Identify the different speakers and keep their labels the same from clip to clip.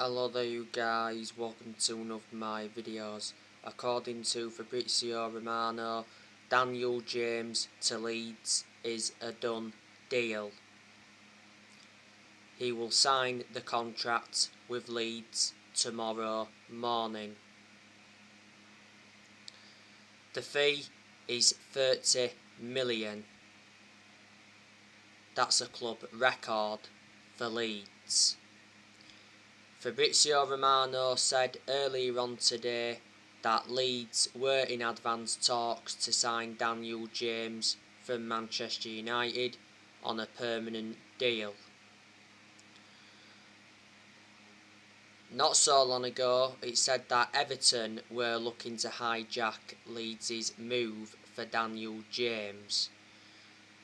Speaker 1: Hello there you guys, welcome to one of my videos. According to Fabrizio Romano, Daniel James to Leeds is a done deal. He will sign the contract with Leeds tomorrow morning. The fee is 30 million. That's a club record for Leeds. Fabrizio Romano said earlier on today that Leeds were in advanced talks to sign Daniel James from Manchester United on a permanent deal. Not so long ago, it said that Everton were looking to hijack Leeds' move for Daniel James.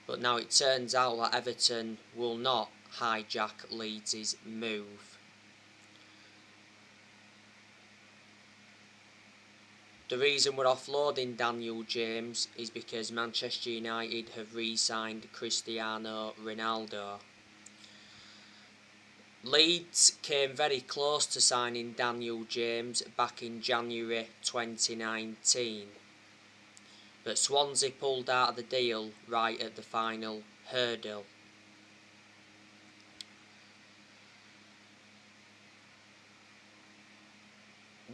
Speaker 1: But now it turns out that Everton will not hijack Leeds' move. The reason we're offloading Daniel James is because Manchester United have re-signed Cristiano Ronaldo. Leeds came very close to signing Daniel James back in January 2019, but Swansea pulled out of the deal right at the final hurdle.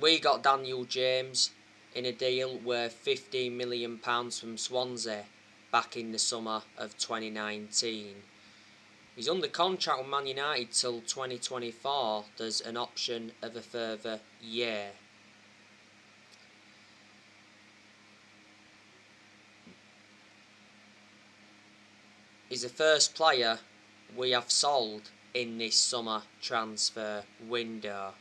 Speaker 1: We got Daniel James in a deal worth £15 million from Swansea back in the summer of 2019. He's under contract with Man United till 2024. There's an option of a further year. He's the first player we have sold in this summer transfer window.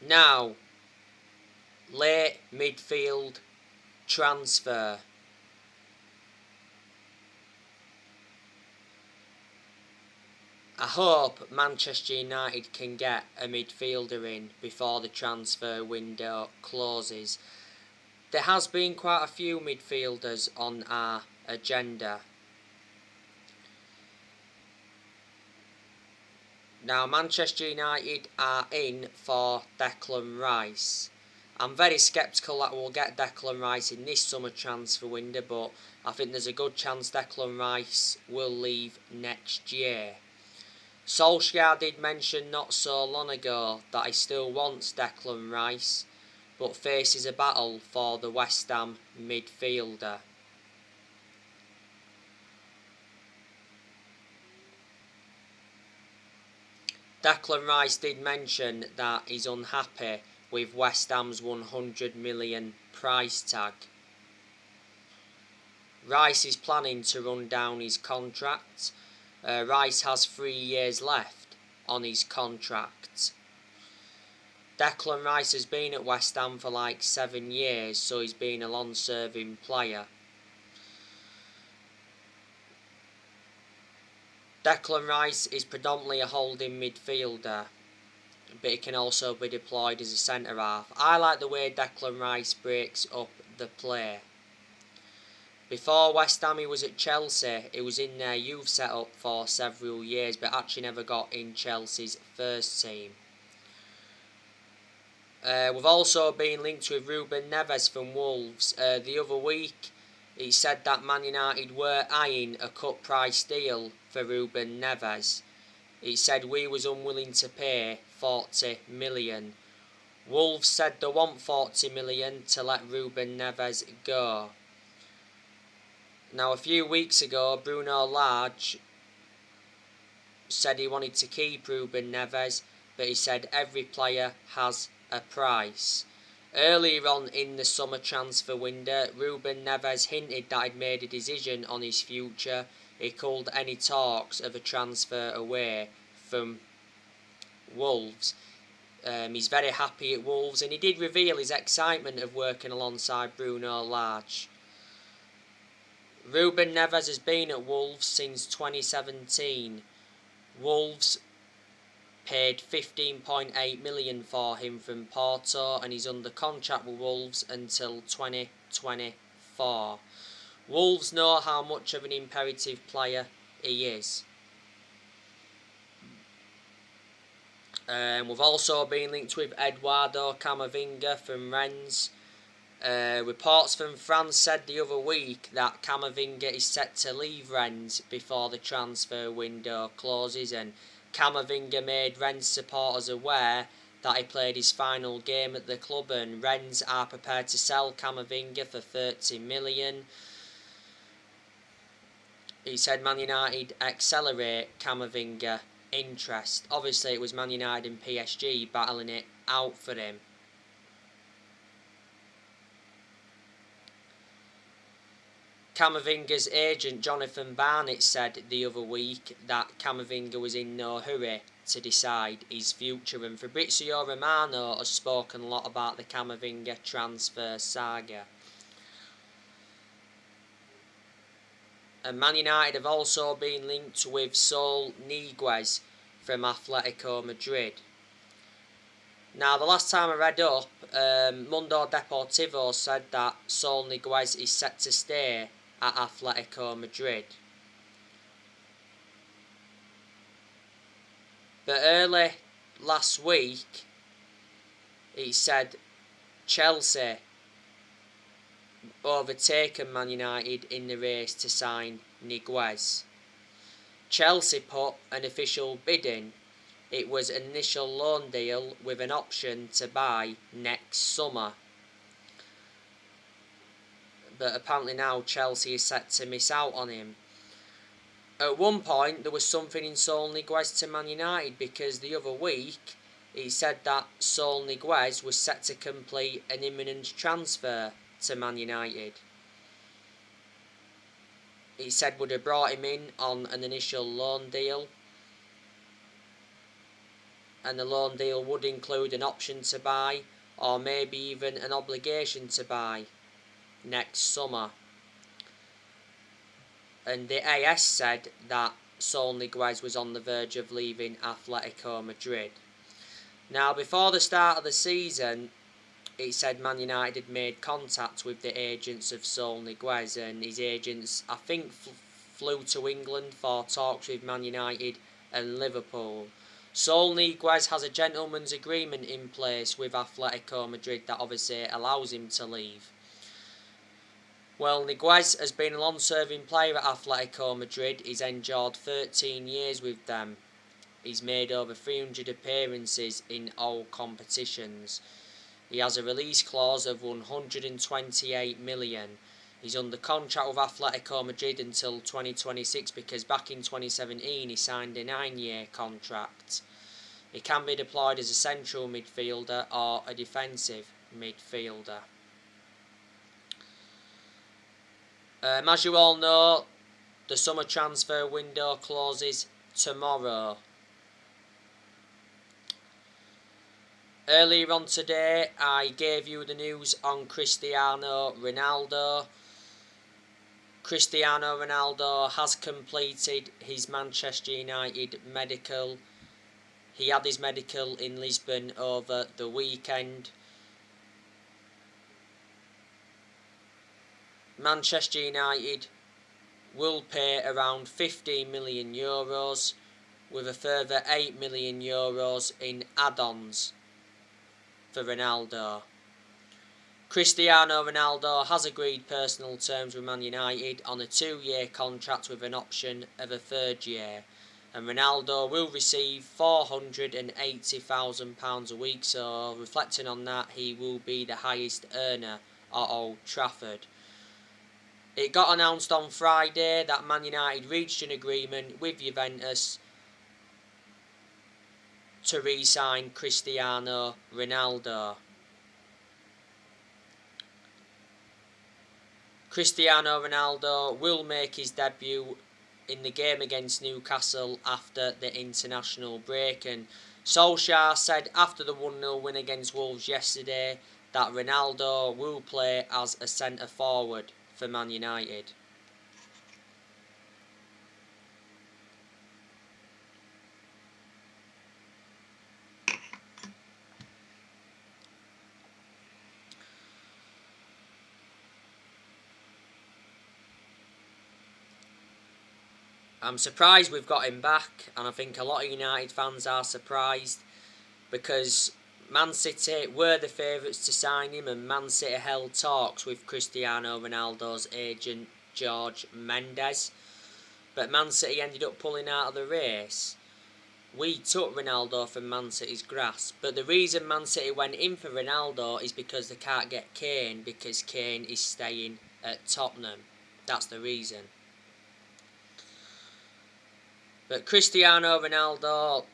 Speaker 1: Now, late midfield transfer. I hope Manchester United can get a midfielder in before the transfer window closes. There has been quite a few midfielders on our agenda. Now, Manchester United are in for Declan Rice. I'm very sceptical that we'll get Declan Rice in this summer transfer window, but I think there's a good chance Declan Rice will leave next year. Solskjaer did mention not so long ago that he still wants Declan Rice, but faces a battle for the West Ham midfielder. Declan Rice did mention that he's unhappy with West Ham's 100 million price tag. Rice is planning to run down his contract. Rice has 3 years left on his contract. Declan Rice has been at West Ham for like 7 years, so he's been a long-serving player. Declan Rice is predominantly a holding midfielder, but he can also be deployed as a centre-half. I like the way Declan Rice breaks up the play. Before West Ham he was at Chelsea. He was in their youth setup for several years, but actually never got in Chelsea's first team. We've also been linked with Ruben Neves from Wolves. The other week he said that Man United were eyeing a cut price deal for Ruben Neves. He said we was unwilling to pay 40 million. Wolves said they want 40 million to let Ruben Neves go. Now, a few weeks ago, Bruno Lage said he wanted to keep Ruben Neves, but he said every player has a price. Earlier on in the summer transfer window, Ruben Neves hinted that he'd made a decision on his future. He called any talks of a transfer away from Wolves. He's very happy at Wolves, and he did reveal his excitement of working alongside Bruno Lage. Ruben Neves has been at Wolves since 2017. Wolves paid 15.8 million for him from Porto, and he's under contract with Wolves until 2024. Wolves know how much of an imperative player he is. We've also been linked with Eduardo Camavinga from Rennes. Reports from France said the other week that Camavinga is set to leave Rennes before the transfer window closes, and Camavinga made Rennes supporters aware that he played his final game at the club, and Rennes are prepared to sell Camavinga for 30 million. He said Man United accelerate Camavinga interest. Obviously it was Man United and PSG battling it out for him. Camavinga's agent Jonathan Barnett said the other week that Camavinga was in no hurry to decide his future, and Fabrizio Romano has spoken a lot about the Camavinga transfer saga. And Man United have also been linked with Saul Niguez from Atletico Madrid. Now, the last time I read up, Mundo Deportivo said that Saul Niguez is set to stay at Atletico Madrid. But early last week, it said Chelsea overtaken Man United in the race to sign Niguez. Chelsea put an official bid in. It was an initial loan deal with an option to buy next summer. But apparently now Chelsea is set to miss out on him. At one point there was something in Saul Niguez to Man United, because the other week he said that Saul Niguez was set to complete an imminent transfer to Man United. He said would have brought him in on an initial loan deal, and the loan deal would include an option to buy, or maybe even an obligation to buy next summer. And the AS said that Saul Niguez was on the verge of leaving Atletico Madrid. Now, before the start of the season, it said Man United had made contact with the agents of Saul Niguez, and his agents, I think, flew to England for talks with Man United and Liverpool. Saul Niguez has a gentleman's agreement in place with Atletico Madrid that obviously allows him to leave. Well, Niguez has been a long-serving player at Atletico Madrid. He's endured 13 years with them. He's made over 300 appearances in all competitions. He has a release clause of 128 million. He's under contract with Atletico Madrid until 2026, because back in 2017 he signed a 9-year contract. He can be deployed as a central midfielder or a defensive midfielder. As you all know, the summer transfer window closes tomorrow. Earlier on today, I gave you the news on Cristiano Ronaldo. Cristiano Ronaldo has completed his Manchester United medical. He had his medical in Lisbon over the weekend. Manchester United will pay around €15 million, with a further €8 million in add-ons for Ronaldo. Cristiano Ronaldo has agreed personal terms with Man United on a 2-year contract with an option of a 3rd year, and Ronaldo will receive £480,000 a week, so reflecting on that, he will be the highest earner at Old Trafford. It got announced on Friday that Man United reached an agreement with Juventus to re-sign Cristiano Ronaldo. Cristiano Ronaldo will make his debut in the game against Newcastle after the international break, and Solskjaer said after the 1-0 win against Wolves yesterday that Ronaldo will play as a centre forward for Man United. I'm surprised we've got him back, and I think a lot of United fans are surprised. because Man City were the favourites to sign him, and Man City held talks with Cristiano Ronaldo's agent George Mendes, but Man City ended up pulling out of the race. We took Ronaldo from Man City's grasp, but the reason Man City went in for Ronaldo is because they can't get Kane, because Kane is staying at Tottenham. That's the reason. But Cristiano Ronaldo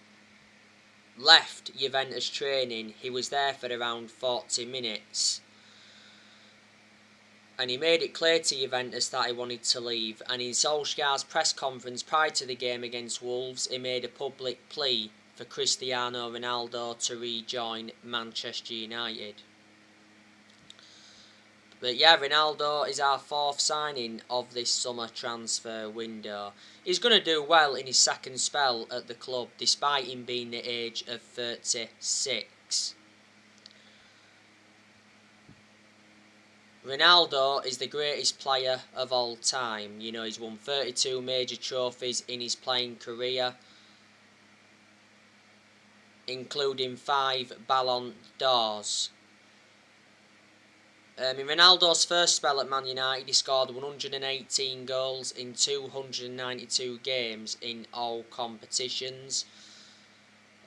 Speaker 1: left Juventus training. He was there for around 40 minutes. And he made it clear to Juventus that he wanted to leave. And in Solskjaer's press conference prior to the game against Wolves, he made a public plea for Cristiano Ronaldo to rejoin Manchester United. But yeah, Ronaldo is our fourth signing of this summer transfer window. He's going to do well in his second spell at the club, despite him being the age of 36. Ronaldo is the greatest player of all time. You know, he's won 32 major trophies in his playing career, including 5 Ballon d'Ors. In Ronaldo's first spell at Man United, he scored 118 goals in 292 games in all competitions.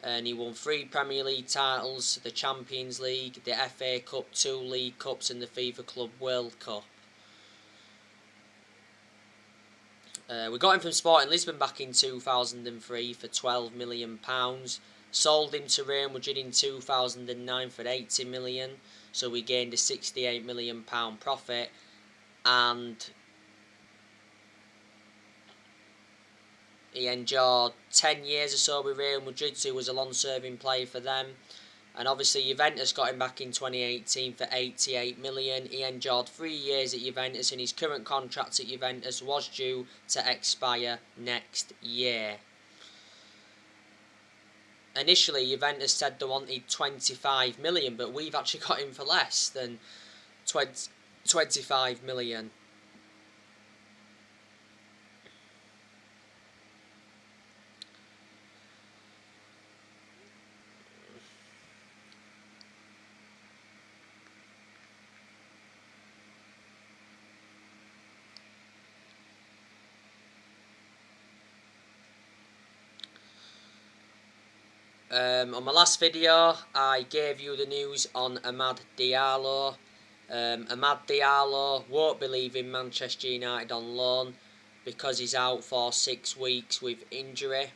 Speaker 1: And he won 3 Premier League titles, the Champions League, the FA Cup, 2 League Cups and the FIFA Club World Cup. We got him from Sporting Lisbon back in 2003 for £12 million. Sold him to Real Madrid in 2009 for £80 million. So we gained a £68 million profit. And he endured 10 years or so with Real Madrid, so he was a long-serving player for them. And obviously Juventus got him back in 2018 for £88 million. He endured 3 years at Juventus, and his current contract at Juventus was due to expire next year. Initially, Juventus said they wanted 25 million, but we've actually got him for less than 25 million. On my last video, I gave you the news on Amad Diallo. Amad Diallo won't be leaving Manchester United on loan because he's out for 6 weeks with injury.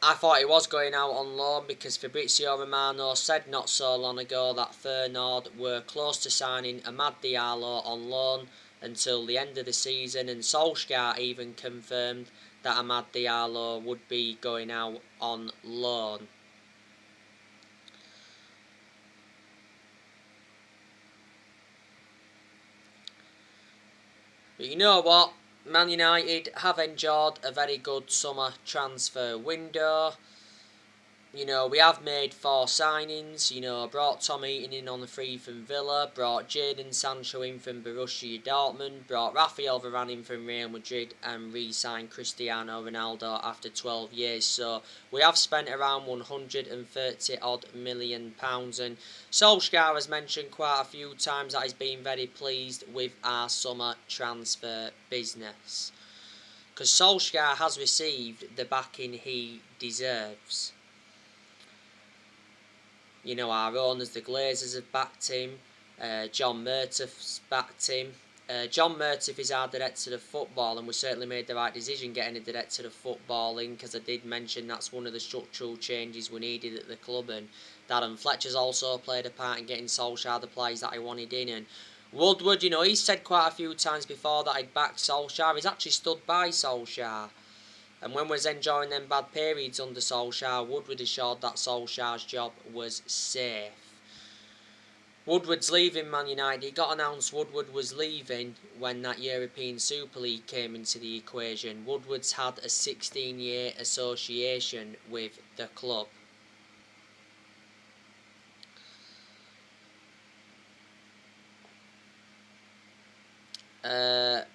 Speaker 1: I thought he was going out on loan because Fabrizio Romano said not so long ago that Feyenoord were close to signing Amad Diallo on loan until the end of the season, and Solskjaer even confirmed that Amad Diallo would be going out on loan. But you know what? Man United have enjoyed a very good summer transfer window. You know, we have made 4 signings. You know, brought Tom Eaton in on the free from Villa, brought Jadon Sancho in from Borussia Dortmund, brought Rafael Varane in from Real Madrid, and re-signed Cristiano Ronaldo after 12 years. So we have spent around £130 odd million, and Solskjaer has mentioned quite a few times that he's been very pleased with our summer transfer business, because Solskjaer has received the backing he deserves. You know, our owners, the Glazers, have backed him. John Murtough's backed him. John Murtough is our director of football, and we certainly made the right decision getting a director of football in, because I did mention that's one of the structural changes we needed at the club, and Darren Fletcher's also played a part in getting Solskjaer the players that he wanted in. And Woodward, you know, he's said quite a few times before that he'd backed Solskjaer. He's actually stood by Solskjaer. And when we was enjoying them bad periods under Solskjaer, Woodward assured that Solskjaer's job was safe. Woodward's leaving Man United. It got announced Woodward was leaving when that European Super League came into the equation. Woodward's had a 16-year association with the club.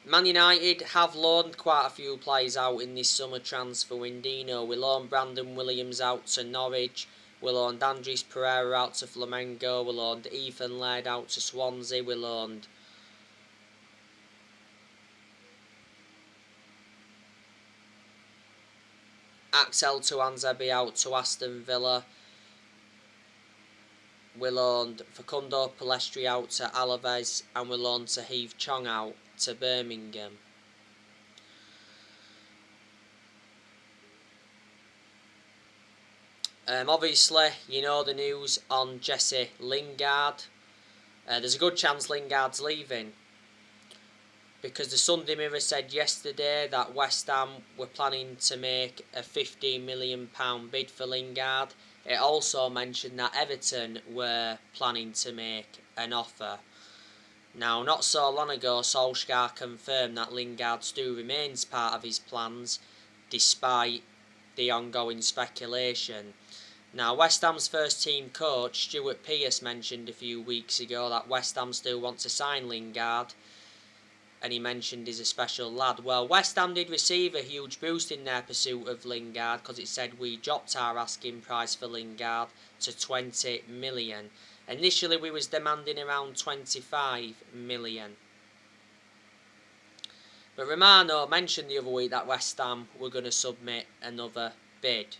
Speaker 1: Man United have loaned quite a few players out in this summer transfer window. We loaned Brandon Williams out to Norwich. We loaned Andres Pereira out to Flamengo. We loaned Ethan Laird out to Swansea. We loaned Axel Tuanzebe out to Aston Villa. We loaned Facundo Palestri out to Alaves, and we loaned Tahith Chong out to Birmingham. Obviously, you know the news on Jesse Lingard. There's a good chance Lingard's leaving, because the Sunday Mirror said yesterday that West Ham were planning to make a £15 million bid for Lingard. It also mentioned that Everton were planning to make an offer. Now, not so long ago, Solskjaer confirmed that Lingard still remains part of his plans, despite the ongoing speculation. Now, West Ham's first team coach, Stuart Pearce, mentioned a few weeks ago that West Ham still want to sign Lingard, and he mentioned he's a special lad. Well, West Ham did receive a huge boost in their pursuit of Lingard, because it said we dropped our asking price for Lingard to 20 million. Initially, we was demanding around 25 million. But Romano mentioned the other week that West Ham were going to submit another bid.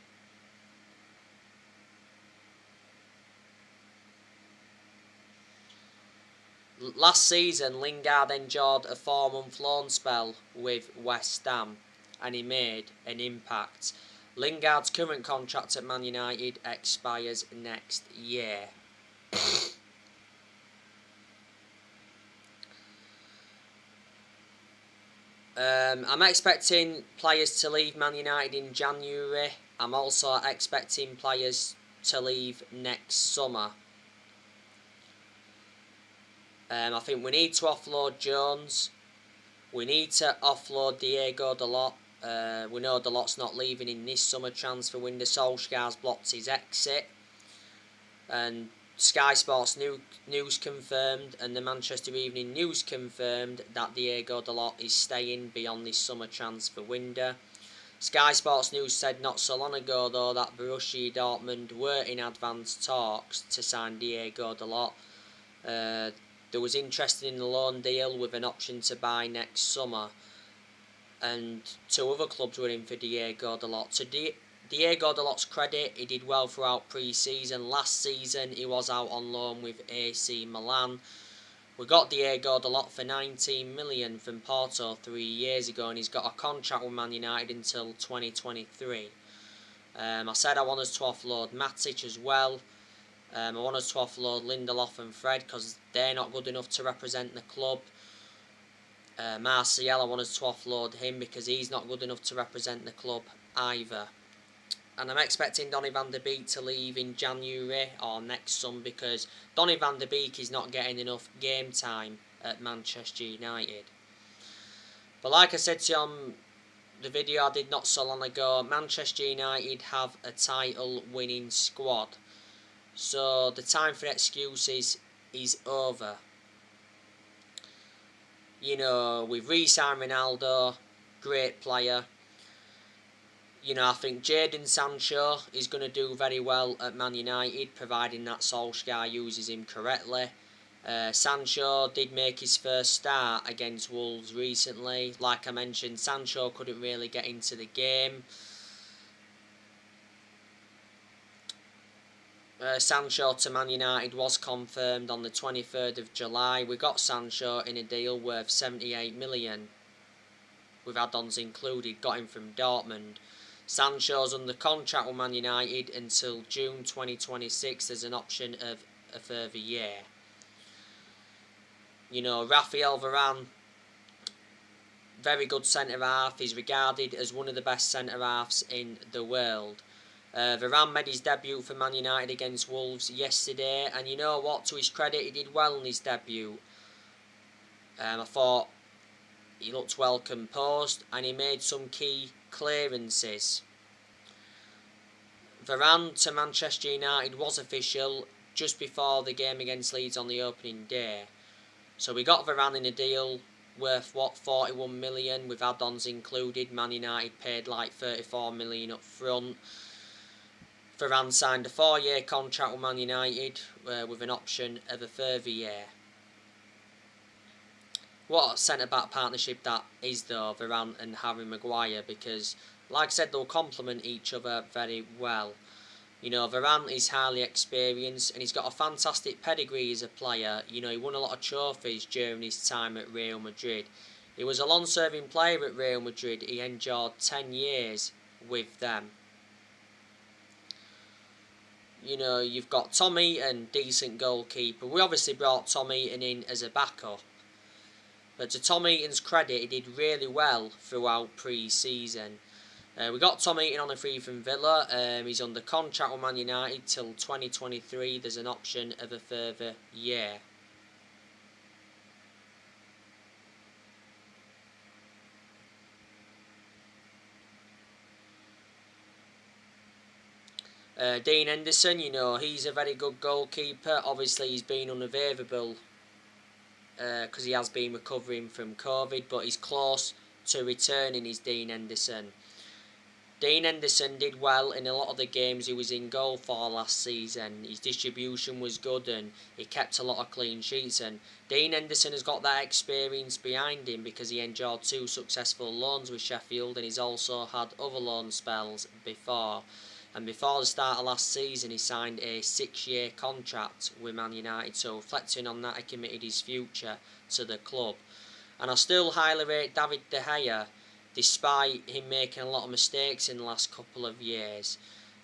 Speaker 1: Last season, Lingard endured a 4-month loan spell with West Ham, and he made an impact. Lingard's current contract at Man United expires next year. I'm expecting players to leave Man United in January. I'm also expecting players to leave next summer. I think we need to offload Jones. We need to offload Diego Dalot. We know Dalot's not leaving in this summer transfer window. Solskjaer's blocked his exit. And Sky Sports News confirmed, and the Manchester Evening News confirmed, that Diego Dalot is staying beyond this summer transfer window. Sky Sports News said not so long ago, though, that Borussia Dortmund were in advanced talks to sign Diego Dalot. There was interest in the loan deal with an option to buy next summer, and 2 other clubs were in for Diego Dalot. To Diego Dalot's credit, he did well throughout pre-season. Last season, he was out on loan with AC Milan. We got Diego Dalot for 19 million from Porto 3 years ago, and he's got a contract with Man United until 2023. I said I want us to offload Matic as well. I want us to offload Lindelof and Fred, because they're not good enough to represent the club. Martial, I want us to offload him because he's not good enough to represent the club either. And I'm expecting Donny van der Beek to leave in January or next summer, because Donny van der Beek is not getting enough game time at Manchester United. But like I said to you on the video I did not so long ago, Manchester United have a title winning squad. So the time for excuses is over. You know, we've re-signed Ronaldo, great player. You know, I think Jadon Sancho is going to do very well at Man United, providing that Solskjaer uses him correctly. Sancho did make his first start against Wolves recently. Like I mentioned, Sancho couldn't really get into the game. Sancho to Man United was confirmed on the 23rd of July. We got Sancho in a deal worth 78 million, with add-ons included, got him from Dortmund. Sancho's under contract with Man United until June 2026. There's an option of a further year. You know, Raphael Varane, very good centre-half. He's regarded as one of the best centre-halves in the world. Varane made his debut for Man United against Wolves yesterday, and you know what, to his credit, he did well in his debut. I thought he looked well composed, and he made some key clearances. Varane to Manchester United was official just before the game against Leeds on the opening day. So we got Varane in a deal worth, 41 million with add-ons included. Man United paid like 34 million up front. Varane signed a 4-year contract with Man United with an option of a further year. What a centre-back partnership that is though, Varane and Harry Maguire, because like I said, they'll complement each other very well. You know, Varane is highly experienced and he's got a fantastic pedigree as a player. You know, he won a lot of trophies during his time at Real Madrid. He was a long-serving player at Real Madrid. He endured 10 years with them. You know, you've got Tom Heaton, decent goalkeeper. We obviously brought Tom Heaton in as a backup. But to Tom Heaton's credit, he did really well throughout pre-season. We got Tom Heaton on a free from Villa. He's under contract with Man United till 2023. There's an option of a further year. Dean Henderson, you know, he's a very good goalkeeper. Obviously, he's been unavailable because he has been recovering from COVID, but he's close to returning, is Dean Henderson. Dean Henderson did well in a lot of the games he was in goal for last season. His distribution was good and he kept a lot of clean sheets. And Dean Henderson has got that experience behind him because he enjoyed 2 successful loans with Sheffield and he's also had other loan spells before. And before the start of last season, he signed a 6-year contract with Man United. So reflecting on that, he committed his future to the club. And I still highly rate David De Gea, despite him making a lot of mistakes in the last couple of years.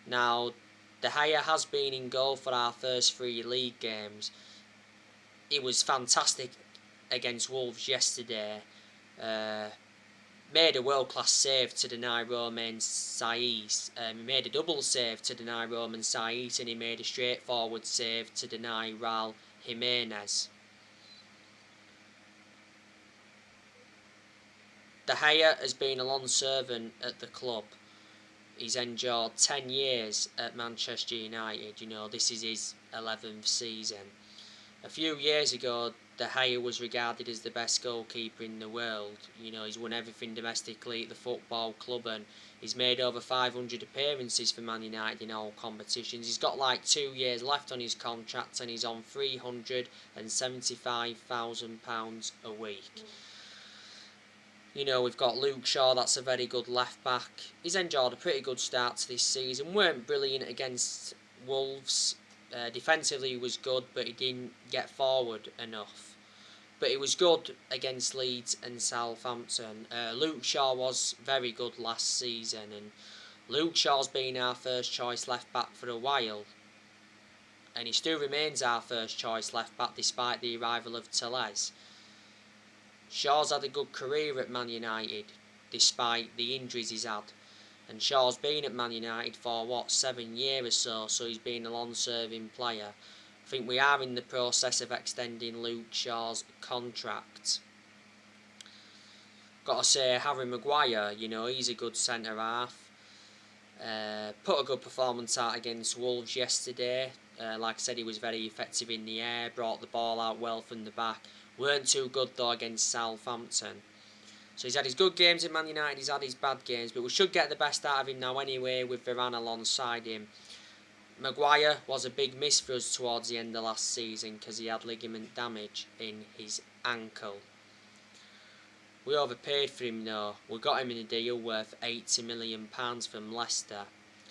Speaker 1: Now, De Gea has been in goal for our first 3 league games. He was fantastic against Wolves yesterday. Made a world-class save to deny Romain Saiz. He made a double save to deny Romain Saiz, and he made a straightforward save to deny Raul Jimenez. De Gea has been a long servant at the club. He's endured 10 years at Manchester United. You know, this is his 11th season. A few years ago, De Gea was regarded as the best goalkeeper in the world. You know, he's won everything domestically at the football club and he's made over 500 appearances for Man United in all competitions. He's got like 2 years left on his contract and he's on £375,000 a week. You know, we've got Luke Shaw, that's a very good left back. He's enjoyed a pretty good start to this season. Weren't brilliant against Wolves. Defensively he was good, but he didn't get forward enough. But he was good against Leeds and Southampton. Luke Shaw was very good last season, and Luke Shaw's been our first choice left back for a while. And he still remains our first choice left back despite the arrival of Tellez. Shaw's had a good career at Man United despite the injuries he's had. And Shaw's been at Man United for, 7 years or so, so he's been a long-serving player. I think we are in the process of extending Luke Shaw's contract. Got to say, Harry Maguire, you know, he's a good centre-half. Put a good performance out against Wolves yesterday. Like I said, he was very effective in the air, brought the ball out well from the back. Weren't too good though against Southampton. So he's had his good games in Man United, he's had his bad games, but we should get the best out of him now anyway with Varane alongside him. Maguire was a big miss for us towards the end of last season because he had ligament damage in his ankle. We overpaid for him though. We got him in a deal worth £80 million from Leicester.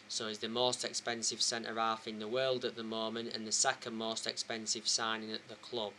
Speaker 1: So he's the most expensive centre-half in the world at the moment and the second most expensive signing at the club.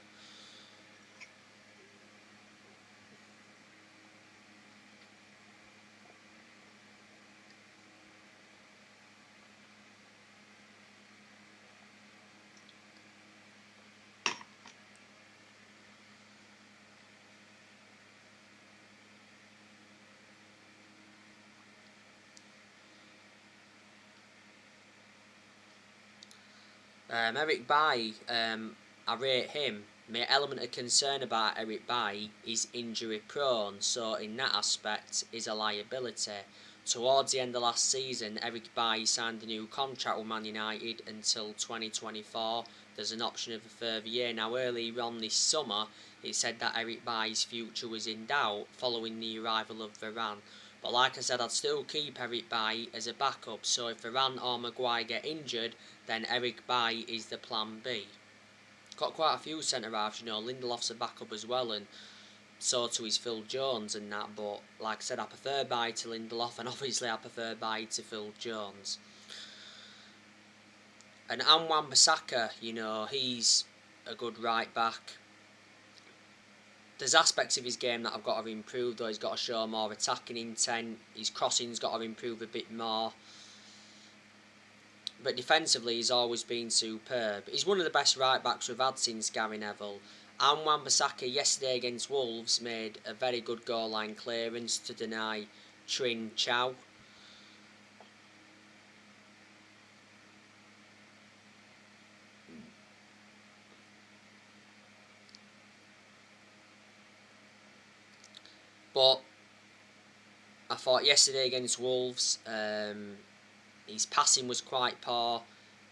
Speaker 1: Eric Bailly, I rate him. My element of concern about Eric Bailly is injury prone, so in that aspect is a liability. Towards the end of last season, Eric Bailly signed a new contract with Man United until 2024. There's an option of a further year. Now earlier on this summer, it said that Eric Bailly's future was in doubt following the arrival of Varane. But like I said, I'd still keep Eric Bailly as a backup, so if Varane or Maguire get injured, then Eric Bailly is the plan B. Got quite a few centre-halves, Lindelof's a backup as well, and so too is Phil Jones and that, but like I said, I prefer Bailly to Lindelof, and obviously I prefer Bailly to Phil Jones. And Wan-Bissaka, he's a good right back. There's aspects of his game that I've got to improve, though. He's got to show more attacking intent. His crossing's got to improve a bit more. But defensively, he's always been superb. He's one of the best right backs we've had since Gary Neville. And Wan-Bissaka yesterday against Wolves made a very good goal line clearance to deny Trin Chow. But I thought yesterday against Wolves, his passing was quite poor.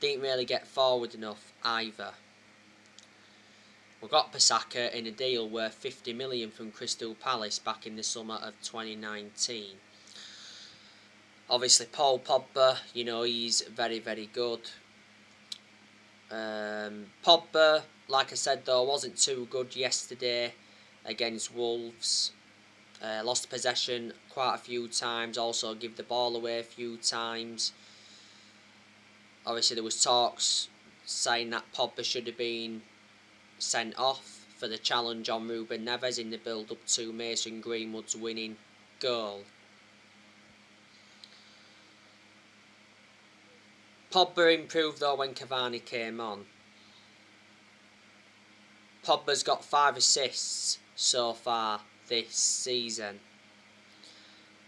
Speaker 1: Didn't really get forward enough either. We got Bissaka in a deal worth 50 million from Crystal Palace back in the summer of 2019. Obviously, Paul Pogba, he's very, very good. Pogba, like I said though, wasn't too good yesterday against Wolves. Lost possession quite a few times, also give the ball away a few times. Obviously there was talks saying that Pogba should have been sent off for the challenge on Ruben Neves in the build-up to Mason Greenwood's winning goal. Pogba improved though when Cavani came on. Pogba's got 5 assists so far this season.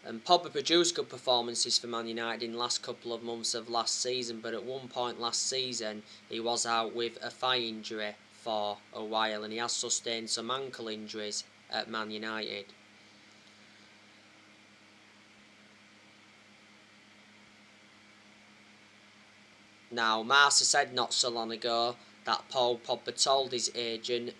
Speaker 1: And Pogba produced good performances for Man United in the last couple of months of last season, but at one point last season he was out with a thigh injury for a while, and he has sustained some ankle injuries at Man United. Now, Marca said not so long ago that Paul Pogba told his agent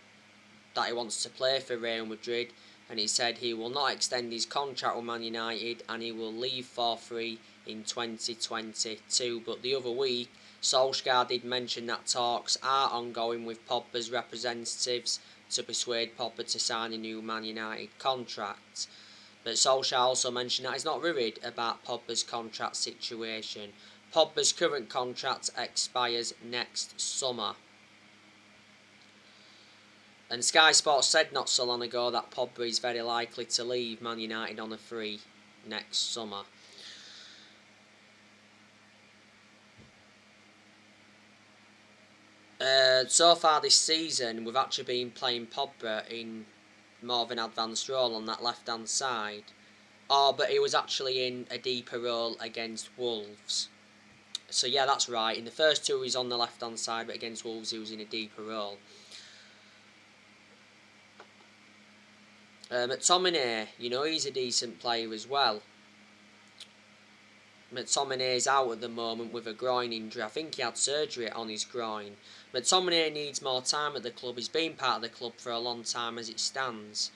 Speaker 1: that he wants to play for Real Madrid, and he said he will not extend his contract with Man United and he will leave for free in 2022. But the other week, Solskjaer did mention that talks are ongoing with Pogba's representatives to persuade Pogba to sign a new Man United contract. But Solskjaer also mentioned that he's not worried about Pogba's contract situation. Pogba's current contract expires next summer. And Sky Sports said not so long ago that Pogba is very likely to leave Man United on a free next summer. So far this season, we've actually been playing Pogba in more of an advanced role on that left-hand side. But he was actually in a deeper role against Wolves. So yeah, that's right. In the first two, he's on the left-hand side, but against Wolves, he was in a deeper role. McTominay, he's a decent player as well. McTominay's out at the moment with a groin injury. I think he had surgery on his groin. McTominay needs more time at the club. He's been part of the club for a long time as it stands.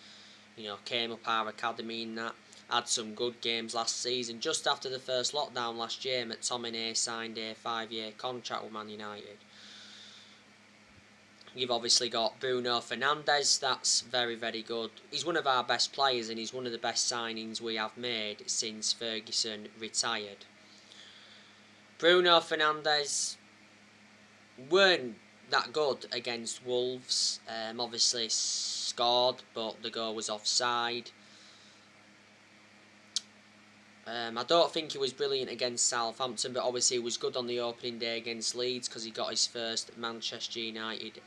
Speaker 1: Came up our academy and that. Had some good games last season. Just after the first lockdown last year, McTominay signed a 5-year contract with Man United. You've obviously got Bruno Fernandes, that's very, very good. He's one of our best players and he's one of the best signings we have made since Ferguson retired. Bruno Fernandes weren't that good against Wolves. Obviously scored, but the goal was offside. I don't think he was brilliant against Southampton, but obviously he was good on the opening day against Leeds because he got his first Manchester United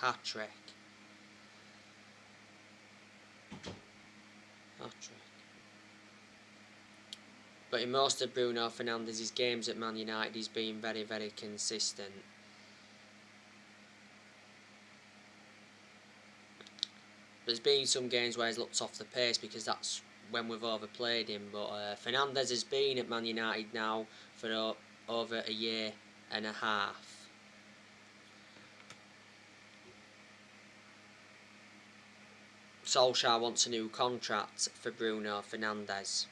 Speaker 1: hat-trick. But in most of Bruno Fernandes' games at Man United, he's been very, very consistent. There's been some games where he's looked off the pace because that's when we've overplayed him, but Fernandes has been at Man United now for over a year and a half. Solskjaer wants a new contract for Bruno Fernandes.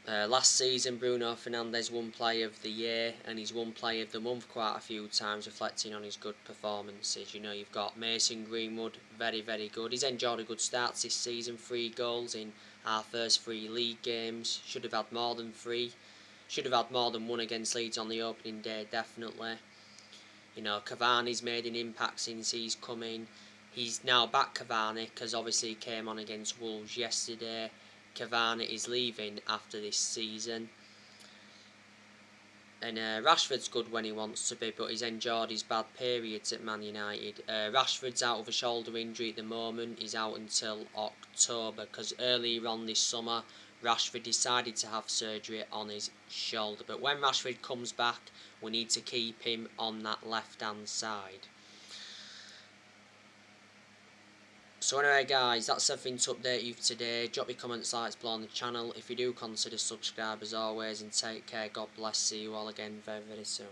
Speaker 1: Last season, Bruno Fernandes won Player of the Year, and he's won Player of the Month quite a few times, reflecting on his good performances. You know, you've got Mason Greenwood, very, very good. He's enjoyed a good start this season, 3 goals in our first 3 league games. Should have had more than 3. Should have had more than 1 against Leeds on the opening day, definitely. You know, Cavani's made an impact since he's come in. He's now back Cavani, because obviously he came on against Wolves yesterday. Cavani is leaving after this season. And Rashford's good when he wants to be, but he's enjoyed his bad periods at Man United. Rashford's out with a shoulder injury at the moment. He's out until October, because earlier on this summer, Rashford decided to have surgery on his shoulder. But when Rashford comes back, we need to keep him on that left-hand side. So anyway guys, that's everything to update you today. Drop your comments, likes below on the channel. If you do, consider subscribe as always, and take care. God bless. See you all again very, very soon.